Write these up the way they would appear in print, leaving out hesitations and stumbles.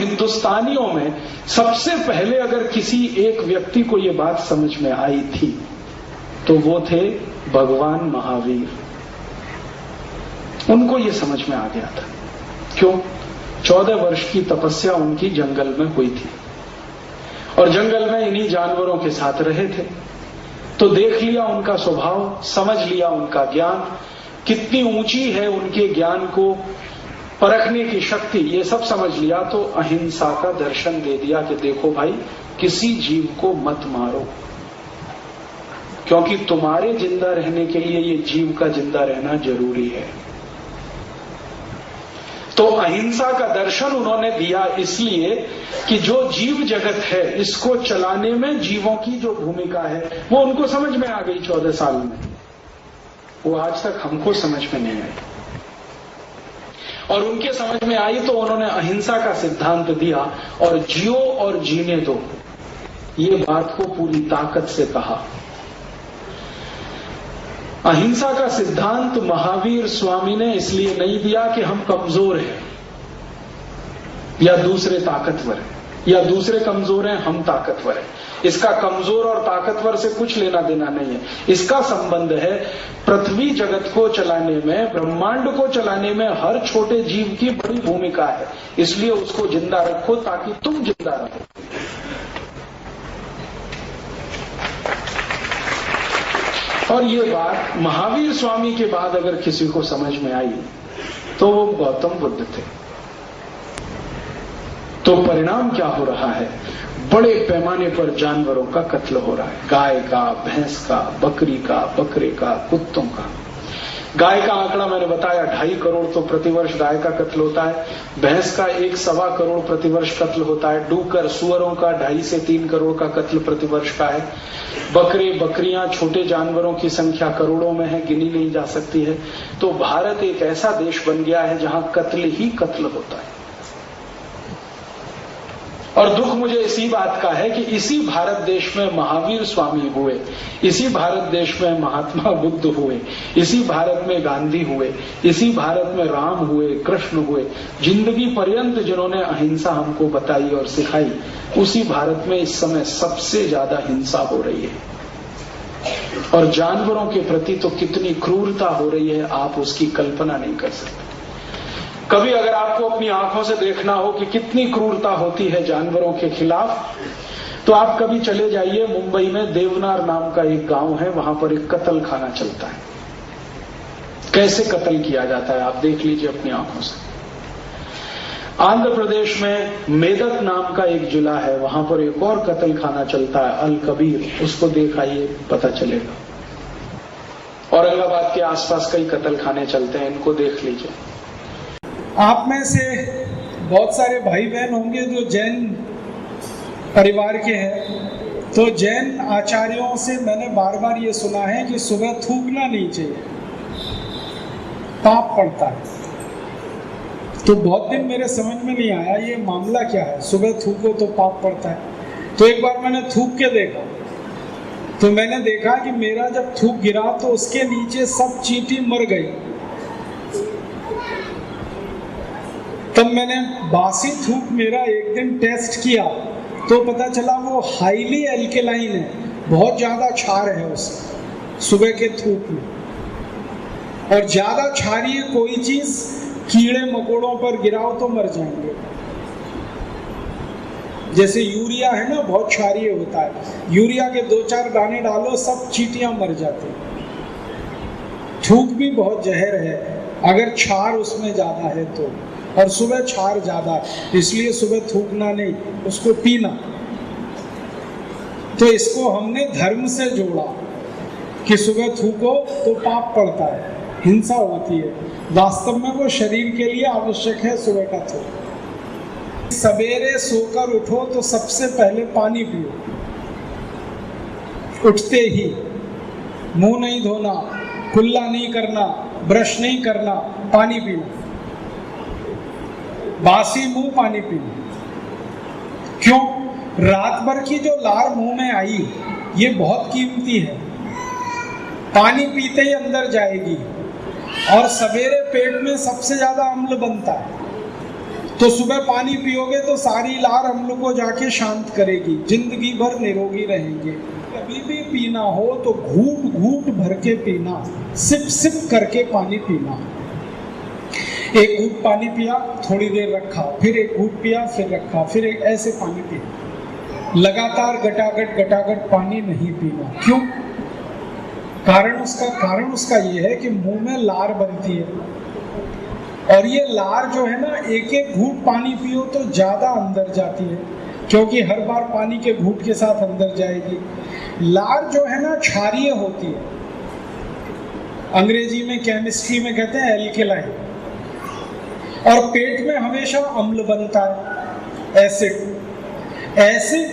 हिंदुस्तानियों में सबसे पहले अगर किसी एक व्यक्ति को ये बात समझ में आई थी तो वो थे भगवान महावीर। उनको ये समझ में आ गया था। क्यों? 14 वर्ष की तपस्या उनकी जंगल में हुई थी और जंगल में इन्हीं जानवरों के साथ रहे थे, तो देख लिया उनका स्वभाव, समझ लिया उनका ज्ञान कितनी ऊंची है, उनके ज्ञान को परखने की शक्ति, ये सब समझ लिया। तो अहिंसा का दर्शन दे दिया कि देखो भाई, किसी जीव को मत मारो, क्योंकि तुम्हारे जिंदा रहने के लिए ये जीव का जिंदा रहना जरूरी है। तो अहिंसा का दर्शन उन्होंने दिया इसलिए कि जो जीव जगत है इसको चलाने में जीवों की जो भूमिका है वो उनको समझ में आ गई 14 साल में। वो आज तक हमको समझ में नहीं आई, और उनके समझ में आई तो उन्होंने अहिंसा का सिद्धांत दिया और जियो और जीने दो, ये बात को पूरी ताकत से कहा। अहिंसा का सिद्धांत महावीर स्वामी ने इसलिए नहीं दिया कि हम कमजोर हैं या दूसरे ताकतवर हैं, या दूसरे कमजोर हैं हम ताकतवर हैं। इसका कमजोर और ताकतवर से कुछ लेना देना नहीं है। इसका संबंध है पृथ्वी जगत को चलाने में, ब्रह्मांड को चलाने में हर छोटे जीव की बड़ी भूमिका है, इसलिए उसको जिंदा रखो ताकि तुम जिंदा रहो। और ये बात महावीर स्वामी के बाद अगर किसी को समझ में आई तो वो गौतम बुद्ध थे। तो परिणाम क्या हो रहा है? बड़े पैमाने पर जानवरों का कत्ल हो रहा है, गाय का, भैंस का, बकरी का, बकरे का, कुत्तों का। गाय का आंकड़ा मैंने बताया 2.5 करोड़ तो प्रतिवर्ष गाय का कत्ल होता है। भैंस का 1.25 करोड़ प्रतिवर्ष कत्ल होता है। डूकर सुअरों का 2.5 से 3 करोड़ का कत्ल प्रतिवर्ष का है। बकरे बकरियां, छोटे जानवरों की संख्या करोड़ों में है, गिनी नहीं जा सकती है। तो भारत एक ऐसा देश बन गया है जहां कत्ल ही कत्ल होता है। और दुख मुझे इसी बात का है कि इसी भारत देश में महावीर स्वामी हुए, इसी भारत देश में महात्मा बुद्ध हुए, इसी भारत में गांधी हुए, इसी भारत में राम हुए, कृष्ण हुए। जिंदगी पर्यंत जिन्होंने अहिंसा हमको बताई और सिखाई, उसी भारत में इस समय सबसे ज्यादा हिंसा हो रही है। और जानवरों के प्रति तो कितनी क्रूरता हो रही है, आप उसकी कल्पना नहीं कर सकते। कभी अगर आपको अपनी आंखों से देखना हो कि कितनी क्रूरता होती है जानवरों के खिलाफ, तो आप कभी चले जाइए मुंबई में देवनार नाम का एक गांव है, वहां पर एक कत्ल खाना चलता है। कैसे कत्ल किया जाता है आप देख लीजिए अपनी आंखों से। आंध्र प्रदेश में मेदक नाम का एक जिला है, वहां पर एक और कत्ल खाना चलता है, अल कबीर, उसको देखाइए पता चलेगा। औरंगाबाद के आसपास कई कत्ल खाने चलते हैं, इनको देख लीजिए। आप में से बहुत सारे भाई बहन होंगे जो जैन परिवार के हैं, तो जैन आचार्यों से मैंने बार बार ये सुना है कि सुबह थूकना नहीं चाहिए, पाप पड़ता है। तो बहुत दिन मेरे समझ में नहीं आया ये मामला क्या है, सुबह थूको तो पाप पड़ता है। तो एक बार मैंने थूक के देखा, तो मैंने देखा कि मेरा जब थूक गिरा तो उसके नीचे सब चींटी मर गई। तब मैंने बासी थूक मेरा एक दिन टेस्ट किया तो पता चला वो हाईली एल्केलाइन है, बहुत ज़्यादा क्षार है उसमें सुबह के थूक में। और ज़्यादा क्षारीय कोई चीज़ कीड़े मकोड़ों पर गिराओ तो मर जाएंगे। जैसे यूरिया है ना, बहुत क्षारीय होता है, यूरिया के 2-4 दाने डालो सब चींटियां मर जाती। थूक भी बहुत जहर है अगर क्षार उसमें ज़्यादा है तो, और सुबह क्षार ज्यादा है, इसलिए सुबह थूकना नहीं, उसको पीना। तो इसको हमने धर्म से जोड़ा कि सुबह थूको तो पाप पड़ता है, हिंसा होती है। वास्तव में वो शरीर के लिए आवश्यक है सुबह का थूक। सवेरे सोकर उठो तो सबसे पहले पानी पियो, उठते ही मुंह नहीं धोना, कुल्ला नहीं करना, ब्रश नहीं करना, पानी पीना, बासी मुंह पानी पीना। क्यों? रात भर की जो लार मुंह में आई ये बहुत कीमती है, पानी पीते ही अंदर जाएगी। और सवेरे पेट में सबसे ज्यादा अम्ल बनता है, तो सुबह पानी पियोगे तो सारी लार अम्ल को जाके शांत करेगी, जिंदगी भर निरोगी रहेंगे। कभी भी पीना हो तो घूट घूट भर के पीना, सिप सिप करके पानी पीना। एक घूट पानी पिया, थोड़ी देर रखा, फिर एक घूट पिया, फिर रखा, फिर एक, ऐसे पानी पिया। लगातार गटागट पानी नहीं पीना। क्यों? कारण उसका ये है कि मुंह में लार बनती है और ये लार जो है ना, एक एक घूट पानी पियो तो ज्यादा अंदर जाती है, क्योंकि हर बार पानी के घूट के साथ अंदर जाएगी। लार जो है ना क्षारीय होती है, अंग्रेजी में केमिस्ट्री में कहते हैं एल्केलाइन, और पेट में हमेशा अम्ल बनता है, एसिड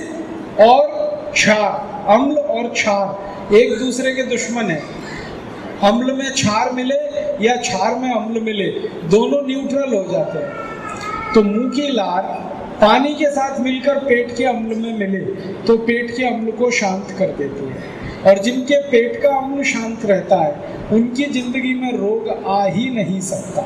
और क्षार, अम्ल और क्षार एक दूसरे के दुश्मन है। अम्ल में क्षार मिले या क्षार में अम्ल मिले, दोनों न्यूट्रल हो जाते हैं। तो मुंह की लार पानी के साथ मिलकर पेट के अम्ल में मिले तो पेट के अम्ल को शांत कर देती है, और जिनके पेट का अम्ल शांत रहता है उनकी जिंदगी में रोग आ ही नहीं सकता।